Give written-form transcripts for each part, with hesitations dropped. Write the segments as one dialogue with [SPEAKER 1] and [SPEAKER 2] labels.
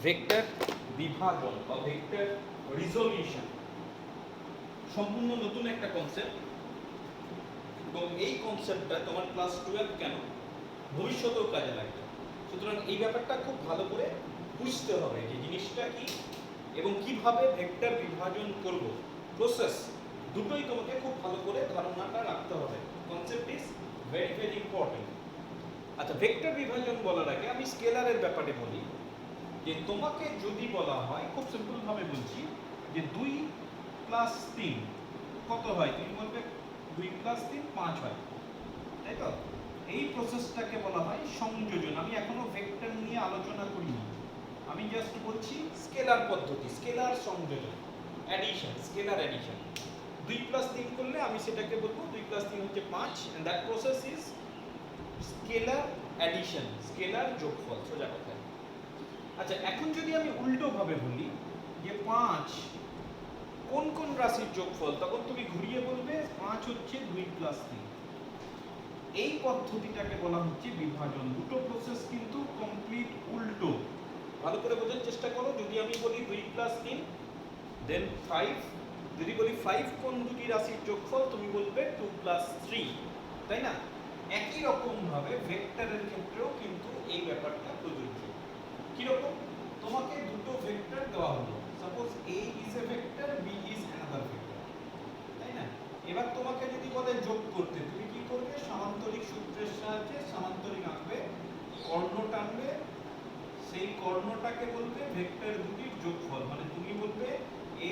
[SPEAKER 1] Vector বিভাজন বা vector resolution সম্পূর্ণ নতুন একটা কনসেপ্ট, এবং এই কনসেপ্টটা তোমার ক্লাস 12 কেন ভবিষ্যতেও কাজে লাগবে। সুতরাং এই ব্যাপারটা খুব ভালো করে বুঝতে হবে যে জিনিসটা কি এবং কিভাবে ভেক্টর বিভাজন করব, প্রসেস দুটোই তোমাকে খুব ভালো করে ধারণাটা রাখতে হবে। Concept is very very important. আচ্ছা, ভেক্টর বিভাজন বলার আগে আমি স্কেলারের ব্যাপারে বলি যে তোমাকে যদি বলা হয়, খুব সিম্পল ভাবে বলছি, যে 2 প্লাস 3 কত হয়, তুমি বলবে 2 প্লাস 3 5 হয়, তাই তো? এই প্রসেসটাকে বলা হয় সংযোজন। আমি এখনো ভেক্টর নিয়ে আলোচনা করিনি, আমি জাস্ট বলছি স্কেলার পদ্ধতি, স্কেলার সংযোজন, অ্যাডিশন, স্কেলার অ্যাডিশন। 2 প্লাস 3 করলে আমি সেটাকে বলবো 2 প্লাস 3 হচ্ছে 5, and that process is scalar addition, scalar যোগফল, সোজা কথা। আচ্ছা, এখন যদি আমি উল্টো ভাবে বলি যে 5 কোন কোন রাশির যোগফল, তখন তুমি ঘুরিয়ে বলবে 5 হচ্ছে 2 প্লাস 3। এই পদ্ধতিটাকে বলা হচ্ছে বিভাজন। দুটো প্রসেস কিন্তু কমপ্লিট উল্টো। ভালো করে বোঝার চেষ্টা করো। যদি আমি বলি 2 প্লাস 3 দেন 5, যদি বলি 5 কোন দুটি রাশির যোগফল, তুমি বলবে 2 প্লাস 3, তাই না? একই রকম ভাবে ভেক্টরের ক্ষেত্রেও কিন্তু এই ব্যাপারটা প্রযোজ্য। কিরকম? তোমাকে দুটো ভেক্টর দেওয়া হলো, suppose A is a vector, B is another vector, তাই না? এবার তোমাকে যদি বলে যোগ করতে, তুমি কি করবে? সামান্তরিক সূত্রের সাহায্যে সামান্তরিক আঁকবে, কর্ণ টানবে, সেই কর্ণটাকে বলবে ভেক্টর দুটির যোগফল। মানে তুমি বলবে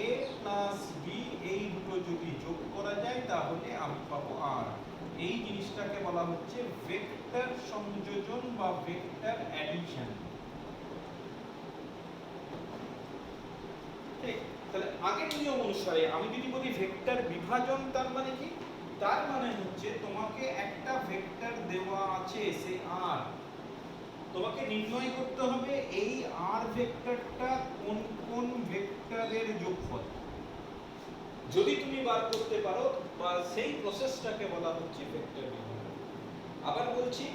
[SPEAKER 1] A প্লাস B, এই দুটো যদি যোগ করা যায় তাহলে আমি পাবো R। এই জিনিসটাকে বলা হচ্ছে ভেক্টর সংযোজন বা ভেক্টর অ্যাডিশন। ঠিক? তাহলে আগের নিয়ম অনুসারে আমি যদি বলি ভেক্টর বিভাজন, তার মানে কি? তার মানে হচ্ছে তোমাকে একটা ভেক্টর দেওয়া আছে, সেই R, তোমাকে নির্ণয় করতে হবে এই R ভেক্টরটা কোন কোন ভেক্টরের যোগফল। যদি তুমি বার করতে পারো, বা সেই প্রসেসটাকে বলা হচ্ছে ভেক্টর বিভাজন। আবার বলছি,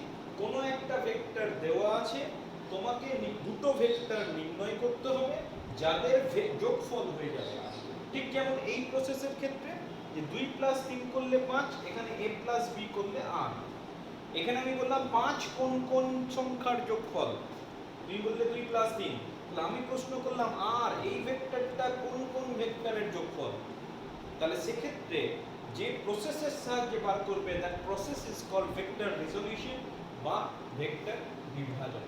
[SPEAKER 1] কোন একটা ভেক্টর দেওয়া আছে, তোমাকে দুটো ভেক্টর নির্ণয় করতে হবে যাদের যোগফল হয়ে যাবে R। ঠিক যেমন এই প্রসেসের ক্ষেত্রে যে 2 প্লাস 3 করলে 5, এখানে A প্লাস B করলে R। এখানে আমি বললাম 5 কোন কোন সংখ্যার যোগফল, তুমি বললে 2 প্লাস 3, তাহলে আমি প্রশ্ন করলাম আর এই ভেক্টরটা কোন কোন ভেক্টরের যোগফল। তাহলে সেক্ষেত্রে যে প্রসেসের সাহায্যে বার করবে, that process is called vector resolution বা ভেক্টর বিভাজন,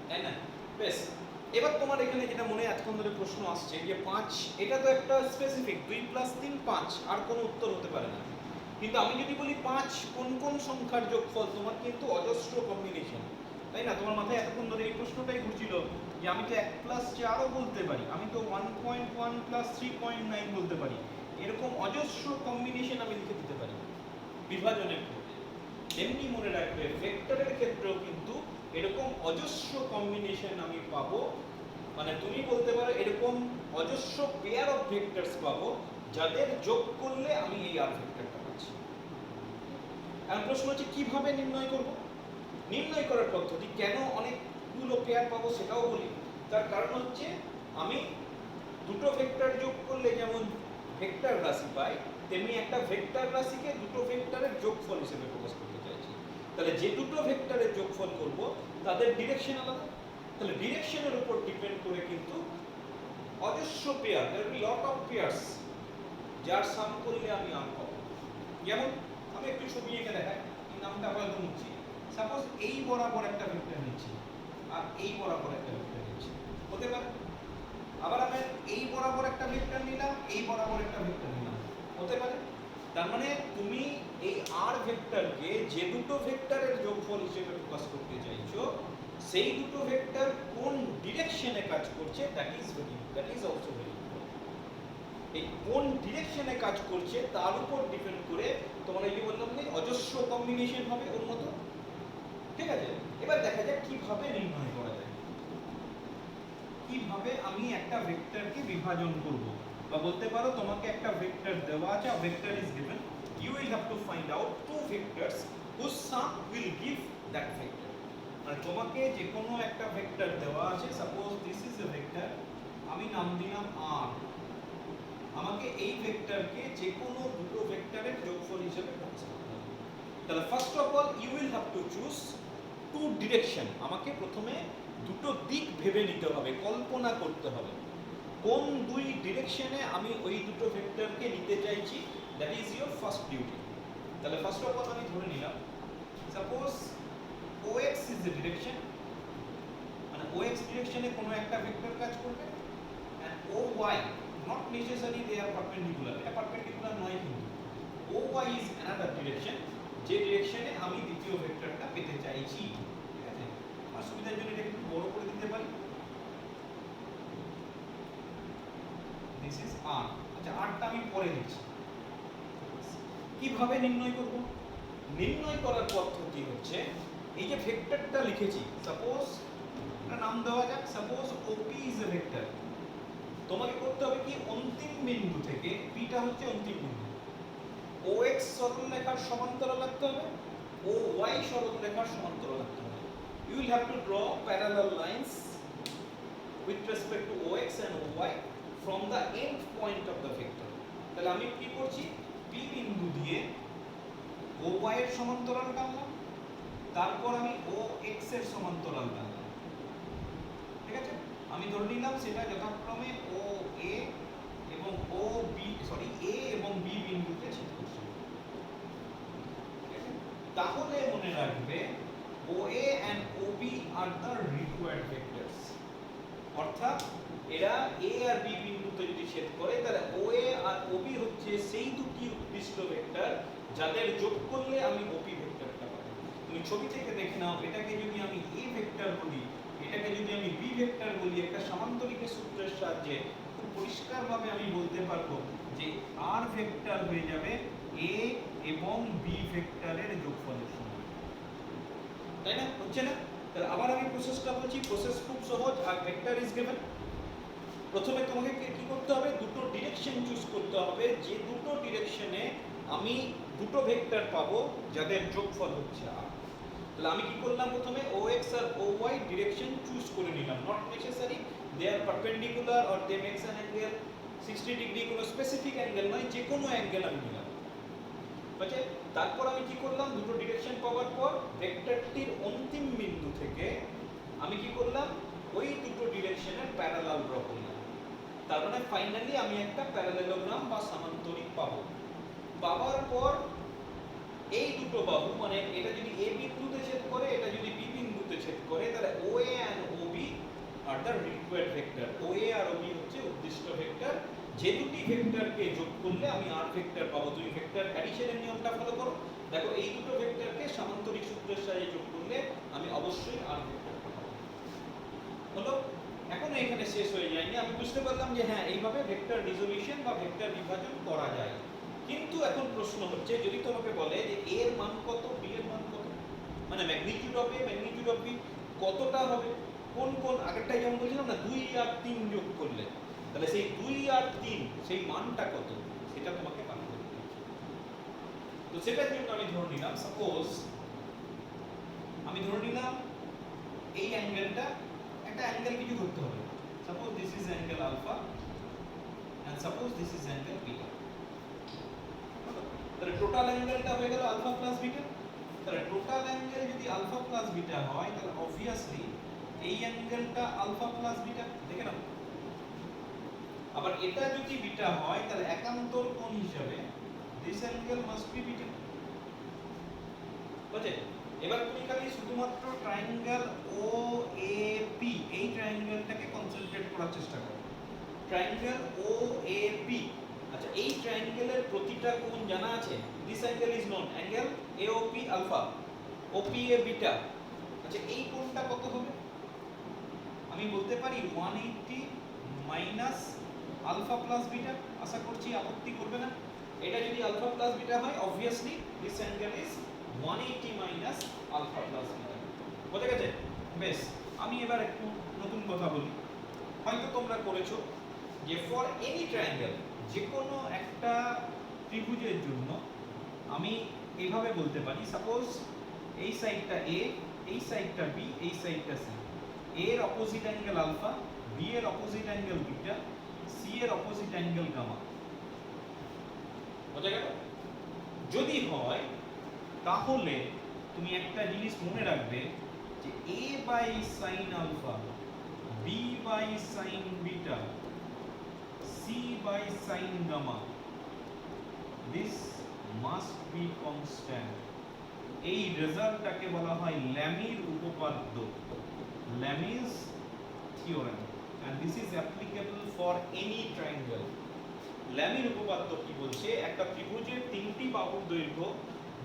[SPEAKER 1] তাই না? বেশ, এবার তোমার এখানে যেটা মনে এতক্ষণ ধরে প্রশ্ন আসছে যে 5, এটা তো একটা স্পেসিফিক 2 প্লাস 3 5, আর কোনো উত্তর হতে পারে না। কিন্তু আমি যদি বলি 5 কোন কোন সংখ্যার যোগফল, তোমার কিন্তু অজস্র কম্বিনেশন, তাই না? তোমার মাথায় এতক্ষণ ধরে এই প্রশ্নটাই ঘুরছিল যে আমি তো 1 প্লাস 4ও বলতে পারি, আমি তো 1.1 প্লাস 3.9 বলতে পারি, এরকম অজস্র কম্বিনেশন আমি লিখে দিতে পারি বিভাজনের ক্ষেত্রে। তেমনি মনে রাখবে ভেক্টরের ক্ষেত্রেও কিন্তু এরকম অজস্র কম্বিনেশন আমি পাবো। মানে তুমি বলতে পারো এরকম অজস্র পেয়ার অফ ভেক্টরস পাবো যাদের যোগ করলে আমি এই আর ভেক্টরটা পাচ্ছি। এখন প্রশ্ন হচ্ছে কিভাবে নির্ণয় করব। নির্ণয় করার পদ্ধতি, কেন অনেকগুলো পেয়ার পাবো সেটাও বলি। তার কারণ হচ্ছে আমি দুটো ভেক্টর যোগ করলে যেমন ভেক্টর রাশি পাই, তেমনি একটা ভেক্টর রাশিকে দুটো ভেক্টরের যোগফল হিসেবে প্রকাশ করতে চাইছি। তাহলে যে দুটো ভেক্টরের যোগফল করব তাদের ডিরেকশন আলাদা, তাহলে ডিরেকশনের উপর ডিপেন্ড করে কিন্তু অজস্র pair, there will be lot of pairs, যার সাম করলে আমি আর পাবো। যেমন আমি একটু ছবি এঁকে দেখাই, এই নামটা আপাতত মুছছি। সাপোজ এই বরাবর একটা ভেক্টর নিচ্ছি আর এই বরাবর একটা ভেক্টর নিচ্ছি, হতে পারে। আবার আমি এই বরাবর একটা ভেক্টর নিলাম, এই বরাবর একটা ভেক্টর নিলাম, হতে পারে। তার মানে তুমি এই আর ভেক্টরকে যে দুটো ভেক্টরের যোগফল হিসেবে প্রকাশ করতে চাইছো, সেই দুটো ভেক্টর কোন ডিরেকশনে কাজ করছে, that is also very important. এই কোন ডিরেকশনে কাজ করছে তার উপর ডিপেন্ড করে তোমার এই যে বললাম যে অজস্র কম্বিনেশন হবে ওর মতো। ঠিক আছে, এবার দেখা যাক কিভাবে নির্ণয় করা যায়, কিভাবে আমি একটা ভেক্টরকে বিভাজন করব। বা বলতে পারো তোমাকে একটা ভেক্টর দেওয়া আছে, a vector is given, you will have to find out two vectors whose sum will give that vector. মানে তোমাকে যে কোনো একটা ভেক্টর দেওয়া আছে, suppose this is a vector, আমি নাম দিলাম r, আমাকে এই ভেক্টরকে যে কোনো দুটো ভেক্টরের যোগফল হিসেবে কনসিডার করতে হবে। তাহলে first of all you will have to choose two direction, আমাকে প্রথমে দুটো দিক ভেবে নিতে হবে, কল্পনা করতে হবে কোন দুই ডিরেকশনে আমি ওই দুটো ভেক্টরকে নিতে চাইছি, that is your first duty. তাহলে ফার্স্ট অফ অল আমি ধরে নিলাম suppose OX is the direction, মানে OX ডিরেকশনে কোনো একটা ভেক্টর কাজ করবে, and OY not necessarily they are perpendicular, এটা পারপেন্ডিকুলার নয় কিন্তু OY is another direction, যে ডিরেকশনে আমি দ্বিতীয় ভেক্টরটা পেতে চাইছি। ঠিক আছে, আর সুবিধার জন্য এটা একটু বড় করে দিতে পারি, দিস ইজ r। আচ্ছা, rটা আমি পরে দিচ্ছি। কিভাবে নির্ণয় করব? নির্ণয় করার পদ্ধতি হচ্ছে এই যে ভেক্টরটা লিখেছি, সাপোজ একটা নাম দেওয়া যাক, suppose OP is a vector. তোমাকে করতে হবে কি, অন্তিম বিন্দু থেকে, Pটা হচ্ছে অন্তিম বিন্দু, OX সরলরেখার সমান্তরাল রাখতে হবে, OY সরলরেখার সমান্তরাল রাখতে হবে। You will have to draw parallel lines with respect to OX and OY from the end point of the vector. তাহলে আমি কি করছি, P বিন্দু দিয়ে OY এর সমান্তরাল টানলাম, তারপর আমি OX এর সমান্তরাল টানলাম। ঠিক আছে, আমি ধরে নিলাম সেটা যথাক্রমে OA এবং A এবং B বিন্দুতে ছেদ করছে। ঠিক আছে, তাহলে মনে রাখবে OA and OB are the required vectors, অর্থাৎ এরা A আর B বিন্দুতে যদি ছেদ করে তাহলে OA আর OB হচ্ছে সেই দুটি উদ্দিষ্ট ভেক্টর যাদের যোগ করলে আমি OP ভেক্টরটা পাবো। তুমি ছবি থেকে দেখে নাও, এটাকে যদি আমি A ভেক্টর বলি, এটাকে যদি আমি B ভেক্টর বলি, একটা সামান্তরিকের সূত্রের সাহায্যে খুব পরিষ্কারভাবে আমি বলতে পারবো যে R ভেক্টর হয়ে যাবে A এবং B ভেক্টরের যোগফলের সমান। তাই না? হচ্ছে না? তাহলে আবার আমি প্রসেসটা বলছি, প্রসেস খুব সহজ। আর ভেক্টর ইজ গিভেন, প্রথমে তোমাকে কি করতে হবে, দুটো ডিরেকশন চুজ করতে হবে, যে দুটো ডিরেকশনে আমি দুটো ভেক্টর পাবো যাদের যোগফল হচ্ছে r। তাহলে আমি কি করলাম, প্রথমে OX আর OY ডিরেকশন চুজ করে নিলাম, not necessary they are perpendicular or they makes an angle 60 degree, কোনো স্পেসিফিক অ্যাঙ্গেল নয়, যে কোনো অ্যাঙ্গেল আমি নিলাম। বুঝলে? তারপর আমি কি করলাম, দুটো ডিরেকশন পাওয়ার পর ভেক্টরটির অন্তিম বিন্দু থেকে আমি কি করলাম, ওই দুটো ডিরেকশনের প্যারালাল ড্র করলাম। তার মানে ফাইনালি আমি একটা প্যারালেলোগ্রাম বা সামান্তরিক পাবো। পাওয়ার পর এই দুটো বাহু, মানে এটা যদি A বিন্দুতে ছেদ করে, এটা যদি B বিন্দুতে ছেদ করে, তাহলে OA and OB are the required vector. OA R OB হচ্ছে উদ্দিষ্ট ভেক্টর, যে দুটি ভেক্টরকে যোগ করলে আমি r ভেক্টর পাবো। তুমি ভেক্টর অ্যাডিশনের নিয়মটা ফলো করো, দেখো এই দুটো ভেক্টরকে সামান্তরিক সূত্রের সাহায্যে যোগ করলে আমি অবশ্যই r ভেক্টর পাবো। হলো? এখনো এখানে শেষ হয়ে যায়নি, আমি বুঝতে পারলাম যে হ্যাঁ, এইভাবে ভেক্টর রিজলিউশন বা ভেক্টর বিভাজন করা যায়। কিন্তু এখন প্রশ্ন হচ্ছে, যদি তোমাকে বলে যে a এর মান কত, b এর মান কত, মানে magnitude of a, magnitude of b কতটা হবে, কোন কোন, আগেরটাই যেমন বলছিলাম না 2 আর 3 যোগ করলে, তাহলে সেই 2 আর 3 সেই মানটা কত, সেটা তোমাকে বার করতে হবে। তো সেটার জন্য আমি ধরে নিলাম, সাপোজ আমি ধরে নিলাম এই অ্যাঙ্গেলটা, একটা অ্যাঙ্গেল কিছু ধরতে হবে, suppose this is angle alpha and suppose this is angle beta. তাহলে টোটাল অ্যাঙ্গেলটা হয়ে গেল আলফা প্লাস বিটা। তাহলে টোটাল অ্যাঙ্গেল যদি আলফা প্লাস বিটা হয়, তাহলে অবভিয়াসলি এই অ্যাঙ্গেলটা আলফা প্লাস বিটা, দেখে নাও। আবার এটা যদি বিটা হয়, তাহলে একান্তর কোণ হিসাবে this angle must be beta. বুঝলে? এবার তুমি খালি শুধুমাত্র ট্রায়াঙ্গেল OAP, এই ট্রায়াঙ্গেলটাকে কনসেন্ট্রেট করার চেষ্টা করো। ট্রায়াঙ্গেল OAP, আচ্ছা এই ট্রায়াঙ্গেলের প্রতিটা কোণ জানা আছে। This angle is known, angle AOP alpha, OPA beta. আচ্ছা এই কোণটা কত হবে? আমি বলতে পারি 180 মাইনাস আলফা প্লাস বিটা। আশা করছি আপত্তি করবে না। এটা যদি আলফা প্লাস বিটা হয়, obviously this angle is 180 minus alpha plus beta. বোঝা গেছে? বেশ, আমি এবার একটু নতুন কথা বলি। হয়তো তোমরা করেছো যে ফর এনি ট্রায়াঙ্গেল, যে কোনো একটা ত্রিভুজের জন্য আমি এইভাবে বলতে পারি, সাপোজ এই সাইডটা A, এই সাইডটা বি, এই সাইডটা সি। এ এর অপোজিট অ্যাঙ্গেল আলফা, বি এর অপোজিট অ্যাঙ্গেল বিটা, সি এর অপোজিট অ্যাঙ্গেল গামা। বোঝা গেল? যদি হয় তাহলে তুমি একটা জিনিস মনে রাখবে যে a by sine alpha, b by sine beta, c by sine gamma, this must be constant. এই রেজাল্টটাকে বলা হয় ল্যামির উপপাদ্য, Lami's theorem, and this is applicable for any triangle. ল্যামির উপপাদ্য কি বলছে? একটা ত্রিভুজের তিনটি বাহুর দৈর্ঘ্য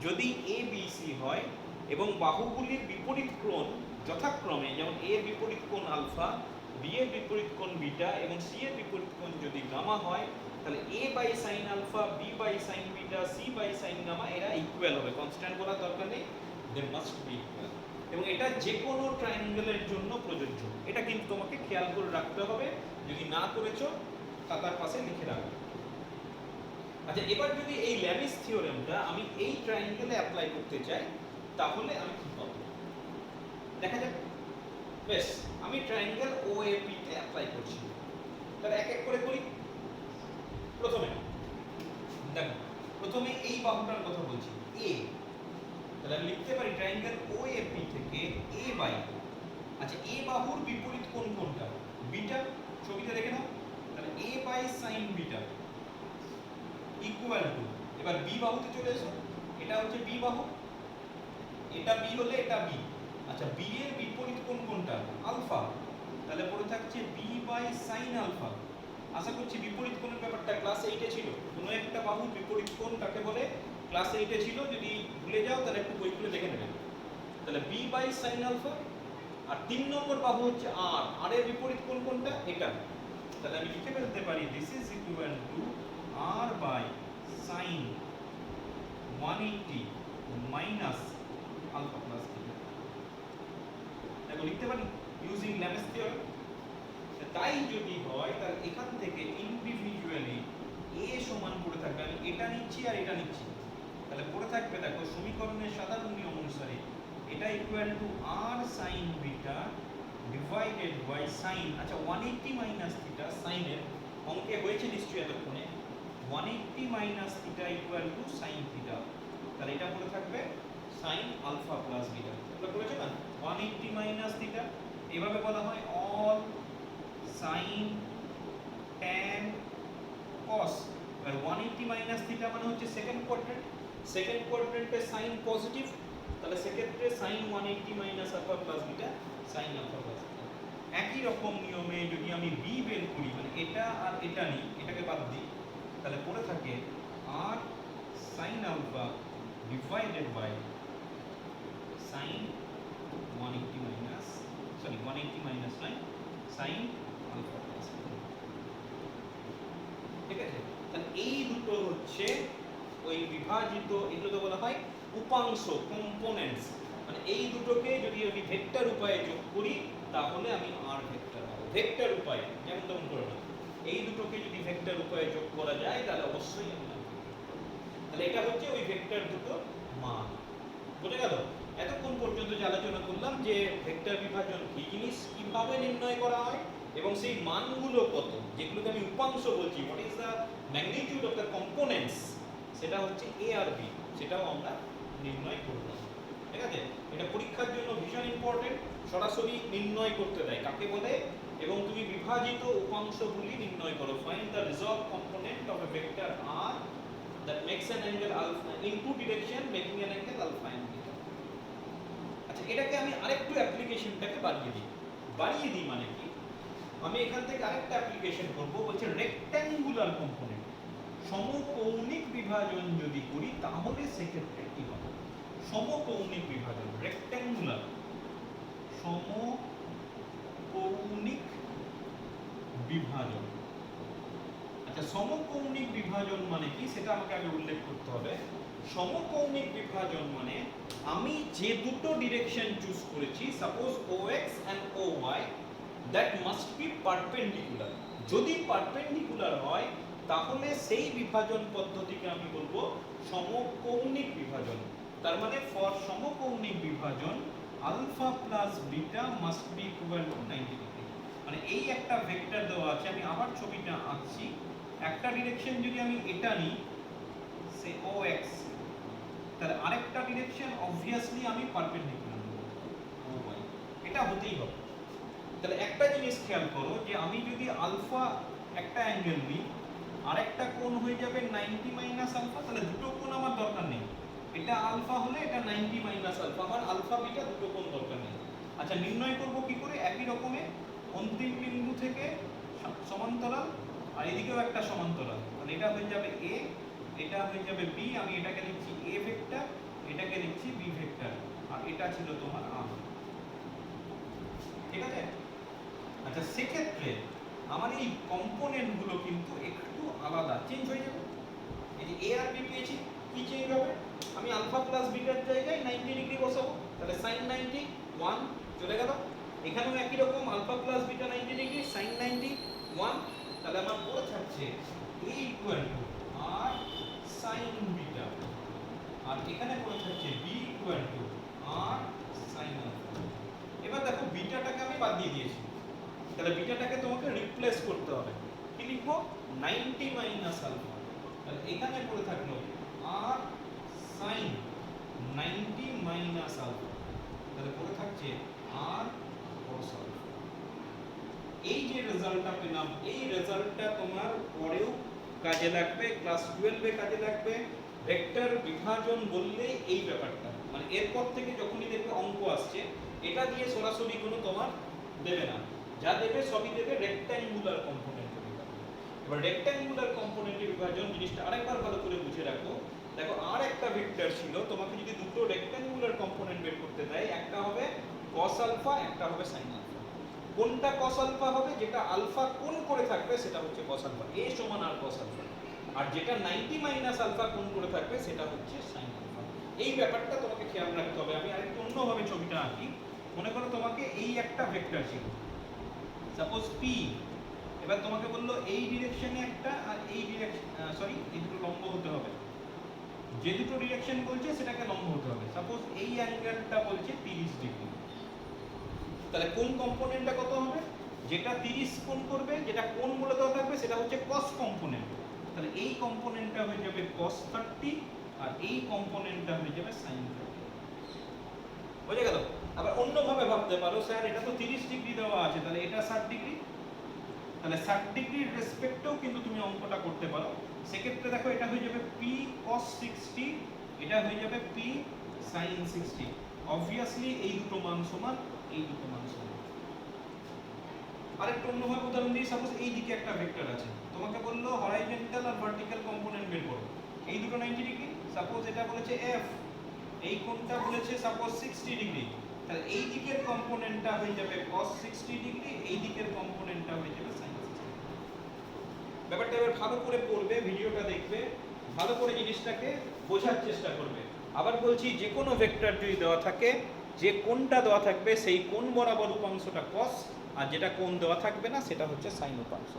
[SPEAKER 1] যদি a b c হয় এবং বাহুগুলির বিপরীত কোণ যথাক্রমে, যেমন a এর বিপরীত কোণ আলফা, b এর বিপরীত কোণ বিটা এবং c এর বিপরীত কোণ যদি গামা হয়, তাহলে a by sine alpha, b by sine beta, c by sine gamma এরা ইকুয়াল হবে। কনস্ট্যান্ট বলার দরকার নেই, দে মাস্ট বি ইকুয়াল। এবং এটা যে কোনো ট্রায়াঙ্গেলের জন্য প্রযোজ্য। এটা কিন্তু তোমাকে খেয়াল করে রাখতে হবে, যদি না করেছো খাতার পাশে লিখে রাখবে। আচ্ছা, এবার যদি এই ল্যামিস থিওরেমটা আমি এই ট্রায়াঙ্গেলে অ্যাপ্লাই করতে চাই, তাহলে আমি কি পাবো দেখা যাক। বেশ, আমি ট্রায়াঙ্গেল OAP তে অ্যাপ্লাই করছি। তাহলে এক এক করে করি। প্রথমে দেখো, প্রথমে এই বাহুটার কথা বলছি A। তাহলে আমি লিখতে পারি ট্রায়াঙ্গেল OAP থেকে A বাই, আচ্ছা A বাহুর বিপরীত কোণ কোনটা? বিটা। ছবিটা দেখে নাও। তাহলে A by sine beta equal to, এবার B বাহুতে চলে এসো। এটা হচ্ছে B বাহু, এটা B হলে এটা B। আচ্ছা, B এর বিপরীত কোণ কোনটা? আলফা। তাহলে পড়ে থাকছে B বাই সাইন আলফা। আশা করছি বিপরীত কোণের ব্যাপারটা ক্লাস 8 এ ছিল। কোনো একটা বাহুর বিপরীত কোণ কাকে বলে ক্লাস 8 এ ছিল। যদি ভুলে যাও তাহলে একটু বই খুলে দেখে নেবেন। তাহলে B বাই সাইন আলফা। আর 3 নম্বর বাহু হচ্ছে R। R এর বিপরীত কোণ কোনটা? এটা। তাহলে আমি লিখে ফেলতে পারি this is equal to R by sine 180 minus alpha plus theta. দেখো লিখতে পারি ইউজিং ল্যামিস থিওরেম। তাই যদি হয় তাহলে এখান থেকে ইন্ডিভিজুয়ালি A সমান পড়ে থাকবে, আমি এটা নিচ্ছি আর এটা নিচ্ছি, তাহলে পড়ে থাকবে দেখো সমীকরণের সাধারণ নিয়ম অনুসারে এটা equal to R sin beta divided by sine, আচ্ছা 180 মাইনাস থিটা, সাইনের অঙ্কে হয়েছে নিশ্চয়ই এতক্ষণে, 180 minus theta equal to sine theta. তাহলে এটা পড়ে থাকবে সাইন আলফা প্লাস বিটা। এটা পড়েছে না 180 মাইনাস থিটা। এভাবে বলা হয় অল সাইন ট্যান কস। আর 180 মাইনাস থিটা মানে হচ্ছে সেকেন্ড কোয়াড্রেন্ট, সেকেন্ড কোয়াড্রেন্টে সাইন পজিটিভ, তাহলে সেক্ষেত্রে sine 180 minus alpha plus beta sine alpha plus beta. একই রকম নিয়মে যদি আমি b বের করি, মানে এটা আর এটা নিই, এটাকে বাদ দিই, তাহলে পড়ে থাকে r sine alpha divided by sine 180 minus, sorry 180 minus 9 sine alpha plus. ঠিক আছে? তাহলে এই দুটো হচ্ছে ওই বিভাজিত, এগুলোকে বলা হয় উপাংশ, কম্পোনেন্টস। মানে এই দুটোকে যদি আমি ভেক্টর উপায়ে যোগ করি তাহলে আমি r ভেক্টর পাবো। ভেক্টর উপায়ে যেমন তেমন করে না, এই দুটোকে যদি ভেক্টর উপায়ে যোগ করা যায় তাহলে অবশ্যই আমি r ভেক্টর পাবো। তাহলে এটা হচ্ছে ওই ভেক্টর দুটো মান। বুঝে গেল? এতক্ষণ পর্যন্ত যে আলোচনা করলাম যে ভেক্টর বিভাজন কি জিনিস, কিভাবে নির্ণয় করা হয় এবং সেই মানগুলো কত, যেগুলোকে আমি উপাংশ বলছি, what is the magnitude of the components, সেটা হচ্ছে a আর b, সেটাও আমরা নির্ণয় করলাম। ঠিক আছে? এটা পরীক্ষার জন্য ভীষণ ইম্পর্টেন্ট, সরাসরি নির্ণয় করতে দেয় কাকে বলে, এবং তুমি বিভাজিত উপাংশগুলি নির্ণয় করো। Find the resolve component of A vector r that makes an angle alpha in two direction making an angle alpha and beta. আচ্ছা, এটাকে আমি আরেকটু অ্যাপ্লিকেশনটাকে বাড়িয়ে দিই মানে কি, আমি এখান থেকে আরেকটা অ্যাপ্লিকেশন করব, বলছে রেক্ট্যাঙ্গুলার কম্পোনেন্ট। সমকৌণিক বিভাজন যদি করি তাহলে সেক্ষেত্রে কি হবে? সমকৌণিক বিভাজন, রেক্ট্যাঙ্গুলার সমকৌণিক বিভাজন। আচ্ছা, সমকৌণিক বিভাজন মানে কি সেটা আমাকে আগে উল্লেখ করতে হবে। সমকৌণিক বিভাজন মানে আমি যে দুটো ডিরেকশন চুজ করেছি, suppose OX and OY, that must be perpendicular. যদি পারপেন্ডিকুলার হয় তাহলে সেই বিভাজন পদ্ধতিকে আমি বলবো সমকৌণিক বিভাজন। তার মানে ফর সমকৌণিক বিভাজন alpha plus beta must be equal to 90 degree. মানে এই একটা ভেক্টর দেওয়া আছে, আমি আবার ছবিটা আঁকছি। একটা ডিরেকশন যদি আমি এটা নিই সে ও এক্স, তাহলে আরেকটা ডিরেকশন অবভিয়াসলি আমি পারপেন্ডিকুলার নেব ও ওয়াই, এটা হতেই হবে। তাহলে একটা জিনিস খেয়াল করো যে আমি যদি আলফা একটা অ্যাঙ্গেল নিই, আরেকটা কোণ হয়ে যাবে 90 মাইনাস আলফা, তাহলে দুটো কোণ আমার দরকার নেই। এটা আলফা হলে এটা 90 মাইনাস আলফা, আমার আলফা বিটা দুটো কোণ দরকার নেই। আচ্ছা, নির্ণয় করব কি করে? একই রকমের অন্তিম বিন্দু থেকে সমান্তরাল, আর এদিকেও একটা সমান্তরাল, তাহলে এটা হয়ে যাবে এ, এটা হয়ে যাবে বি, আমি এটাকে লিখছি এ ভেক্টর, এটাকে লিখছি বি ভেক্টর, আর এটা ছিল তোমার আর। ঠিক আছে? আচ্ছা, সেক্ষেত্রে আমার এই কম্পোনেন্ট গুলো কিন্তু একটু আলাদা চেঞ্জ হয়ে যাবে। এই যে এ আর বি পেয়েছি, কি চেঞ্জ হবে? আমি আলফা প্লাস বিটার জায়গায় 90 ডিগ্রি বসাবো, তাহলে sin 90 1 চলে গেল। এখানেও একই রকম alpha plus beta 90 degree sin 90 1, তাহলে আমার পড়ে থাকছে a equal to r sin beta, আর এখানে পড়ে থাকছে b equal to r sin alpha. এবার দেখো বিটাটাকে আমি বাদ দিয়ে দিয়েছি, তাহলে বিটাটাকে তোমাকে রিপ্লেস করতে হবে। কি লিখবো? 90 মাইনাস আলফা, তাহলে এখানে পড়ে থাকলো r sin 90 মাইনাস আলফা, তাহলে পড়ে থাকছে r cos আলফা। এই যে রেজাল্টটা পেলাম, এই রেজাল্টটা তোমার পরেও কাজে লাগবে, ক্লাস 12 এ কাজে লাগবে। ভেক্টর বিভাজন বললে এই ব্যাপারটা, মানে এরপর থেকে যখনই দেখবে অঙ্ক আসছে, এটা দিয়ে সরাসরি কোনো তোমার দেবে না, যা দেবে সবই দেবে রেক্ট্যাঙ্গুলার কম্পোনেন্টের বিভাজন। এবার রেক্ট্যাঙ্গুলার কম্পোনেন্টের বিভাজন জিনিসটা আরেকবার ভালো করে বুঝে রাখো। দেখো আর একটা ভেক্টর ছিল, তোমাকে যদি দুটো রেক্ট্যাঙ্গুলার কম্পোনেন্ট বের করতে দেয়, একটা হবে cos আলফা, একটা হবে sin আলফা। কোনটা cos আলফা হবে? যেটা আলফা কোণ করে থাকবে সেটা হচ্ছে cos আলফা, a সমান r cos আলফা। আর যেটা 90 মাইনাস আলফা কোণ করে থাকবে সেটা হচ্ছে sin আলফা। এই ব্যাপারটা তোমাকে খেয়াল রাখতে হবে। আমি আরেকটু অন্যভাবে ছবিটা আঁকি। মনে করো তোমাকে এই একটা ভেক্টর ছিল, সাপোজ p, এবার তোমাকে বললো এই ডিরেকশনে একটা আর এই ডিরেকশন, সরি এই দুটো লম্ব হতে হবে, যে দুটো ডিরেকশন বলছে সেটাকে লম্ব হতে হবে। সাপোজ এই অ্যাঙ্গেলটা বলছে 30 ডিগ্রি, তাহলে কোন কম্পোনেন্টটা কত হবে? যেটা 30 কোণ করবে, যেটা কোণ বলে দেওয়া থাকবে সেটা হচ্ছে cos কম্পোনেন্ট, তাহলে এই কম্পোনেন্টটা হয়ে যাবে cos 30 আর এই কম্পোনেন্টটা হয়ে যাবে sin 30। বুঝে গেল? আবার অন্যভাবে ভাবতে পারো, স্যার এটা তো 30 ডিগ্রি দেওয়া আছে, তাহলে এটা 60 ডিগ্রি, তাহলে 60 ডিগ্রির রেসপেক্টেও কিন্তু তুমি অঙ্কটা করতে পারো। সেক্ষেত্রে দেখো এটা হয়ে যাবে p cos 60, এটা হয়ে যাবে p sin 60। অবভিয়াসলি এই দুটো মান সমান, এই দুটো মান সমান। আরেকটু অন্যভাবে উদাহরণ দিই, সাপোজ এই দিকে একটা ভেক্টর আছে, তোমাকে বললো হরাইজন্টাল আর ভার্টিক্যাল কম্পোনেন্ট বের করো। এই দুটো 90 ডিগ্রি, সাপোজ এটা বলেছে f, এই কোণটা বলেছে সাপোজ 60 ডিগ্রি, তাহলে এই দিকের কম্পোনেন্টটা হয়ে যাবে cos 60 ডিগ্রি, এই দিকের কম্পোনেন্টটা হয়ে যাবে sin 60। ব্যাপারটা এবার ভালো করে পড়বে, ভিডিওটা দেখবে, ভালো করে জিনিসটাকে বোঝার চেষ্টা করবে। আবার বলছি, যে কোনো ভেক্টর যদি দেওয়া থাকে, যে কোণটা দেওয়া থাকবে সেই কোণ বরাবর উপাংশটা cos, আর যেটা কোণ দেওয়া থাকবে না সেটা হচ্ছে sin উপাংশ।